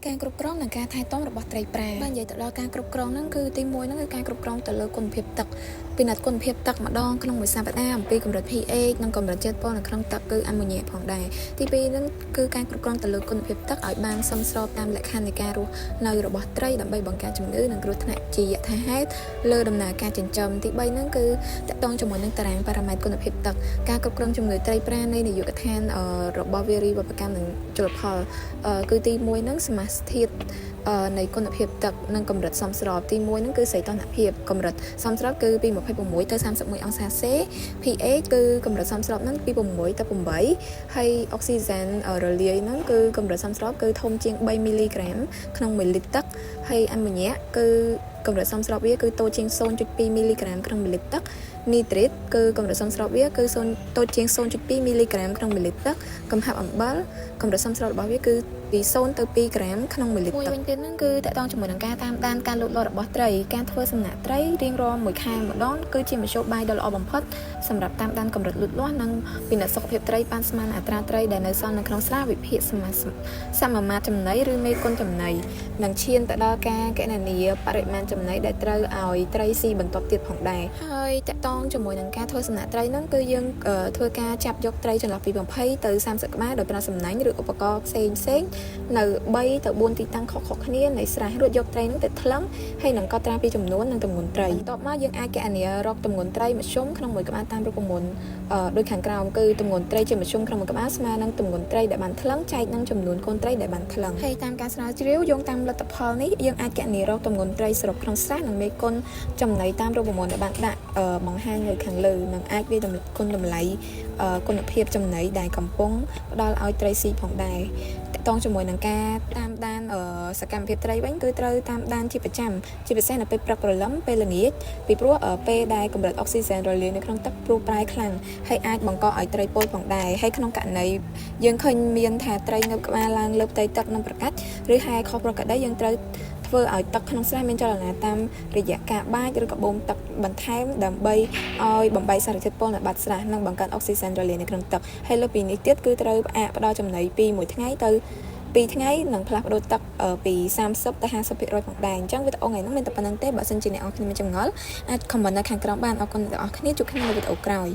ការគ្រប់គ្រងនិងការថែទាំរបស់ត្រីប្រាបើនិយាយទៅដល់ការគ្រប់គ្រងហ្នឹងគឺទី1ហ្នឹងគឺការគ្រប់គ្រងទៅលើគុណភាពទឹកពិនិត្យគុណភាពទឹកម្ដងក្នុងមួយសប្តាហ៍អំពីកម្រិត pH និងកម្រិតជាតិពុលនៅក្នុងទឹកគឺអាម៉ូញ៉ាផងដែរទី2ហ្នឹងគឺការគ្រប់គ្រងទៅលើគុណភាពទឹកឲ្យបានសមស្របតាមលក្ខខណ្ឌនៃការរស់នៅរបស់ត្រីដើម្បីបង្ការជំងឺនិងគ្រោះថ្នាក់ជាយថាហេតុលើដំណើរការចិញ្ចឹមទី3ហ្នឹងគឺតកតងជាមួយនឹងតារាងប៉ារ៉ាម៉ែត្រគុណភាពទឹកការគ្រប់គ្រងជំងឺត្រីប្រានៃនាយកដ្ឋានរបស់វារីវប្បកម្មនិងជលផលគឺទី1ហ្នឹងសមាសធាតុនៃគុណភាពទឹកនិងកម្រិតសមស្របទី1ហ្នឹងគឺសីតុណ្ហភាពកម្រិតសមស្របគឺពី26ទៅ31អង្សាសេ pH គឺកម្រិតសមស្របហ្នឹងពី6ទៅ8ហើយអុកស៊ីហ្សែនរលាយហ្នឹងគឺកម្រិតសមស្របគឺធំជាង3មីលីក្រាមក្នុង1លីត្រទឹកហើយអាម៉ូញ៉ាគឺកម្រិតសមស្របវាគឺតូចជាង 0.2 មីលីក្រាមក្នុង1លីត្រទឹកនីត្រេតគឺកម្រិតសមស្របវាគឺតូចជាង 0.2 មីលីក្រាមក្នុង1លីត្រទឹកកំហាប់អំបិលកម្រិតសមស្របរបស់វាគឺពី0ទៅ2ក្រាមក្នុង1លីត្រទឹកមួយវិញទៀតហ្នឹងគឺតកតងជាមួយនឹងការតាមដានការលូតលាស់របស់ត្រីការធ្វើសំណាក់ត្រីរៀងរាល់1ខែម្ដងគឺជាមធ្យោបាយដ៏ល្អបំផុតសម្រាប់តាមដានកម្រិតលូតលាស់និងពិនិត្យសុខភាពត្រីប៉ាន់ស្មានអត្រាត្រីដែលនៅសល់នៅក្នុងស្លាវិភាគសមាមាត្រចំណីឬមេគុណចំណីនិងឈានទៅដល់ការគណនាបរិមាណចំណីដែលត្រូវឲ្យត្រីស៊ីបន្ទាប់ទៀតផងដែរហើយតកតងជាមួយនឹងការធ្វើសំណាក់ត្រីហ្នឹងគឺយើងធ្វើការចាប់យកត្រីចន្លោះពី20ទៅ30ក្បាលដោយប្រើសំណាញ់ឬឧបករណ៍ផ្សេងនៅ3ទៅ4ទីតាំងខុសៗគ្នានៃស្រះរួចយកត្រីហ្នឹងទៅថ្លឹងហើយនឹងកត់ត្រាពីចំនួននិងទម្ងន់ត្រីបន្ទាប់មកយើងអាចគណនារកទម្ងន់ត្រីមធ្យមក្នុងមួយក្បាលតាមរូបមន្តដូចខាងក្រោមគឺទម្ងន់ត្រីជាមធ្យមក្នុងមួយក្បាលស្មើនឹងទម្ងន់ត្រីដែលបានថ្លឹងចែកនឹងចំនួនកូនត្រីដែលបានថ្លឹងហើយតាមការស្រាវជ្រាវយោងតាមលទ្ធផលនេះយើងអាចគណនារកទម្ងន់ត្រីសរុបក្នុងស្រះនិងមេគុណចំណីតាមរូបមន្តដែលបានដាក់បង្ហាញនៅខាងលើនិងអាចវាគុណតម្លៃគុណភាពចំណីដែលកំពុងផ្ដល់ឲ្យត្រីស៊ីផងដែរតងជាមួយនឹងការតាមដានសកម្មភាពត្រីវិញគឺត្រូវតាមដានជាប្រចាំជាពិសេសនៅពេលព្រឹកព្រលឹមពេលល្ងាចពីព្រោះពេលដែលកម្រិតអុកស៊ីហ្សែនរលាយនៅក្នុងទឹកព្រោះប្រែខ្លាំងហើយអាចបង្កឲ្យត្រីពុលផងដែរហើយក្នុងករណីយើងឃើញមានថាត្រីនៅក្បាលឡើងលើផ្ទៃទឹកនិងប្រកាច់ឬហែខុសប្រក្រតីយើងត្រូវធ្វើឲ្យទឹកក្នុងស្រះមានចលនាតាមរយៈការបាចឬក៏បូមទឹកបន្ថែមដើម្បីឲ្យបំបែកសារធាតុពុលនៅបាតស្រះនិងបង្កើនអុកស៊ីហ្សែនរលាយនៅក្នុងទឹកហើយលើពីនេះទៀតគឺត្រូវផ្ដល់ចំណីពី1ថ្ងៃទៅ2ថ្ងៃនឹងផ្លាស់ប្ដូរទឹកពី30ទៅ50%ផងដែរអញ្ចឹងវីដេអូថ្ងៃនេះមានតែប៉ុណ្្នឹងទេបើសិនជាអ្នកនរគ្នាមានចម្ងល់អាច comment នៅខាងក្រោមបានអរគុណអ្នកទាំងអស់គ្នាជួបគ្នានៅវីដេអូក្រោយ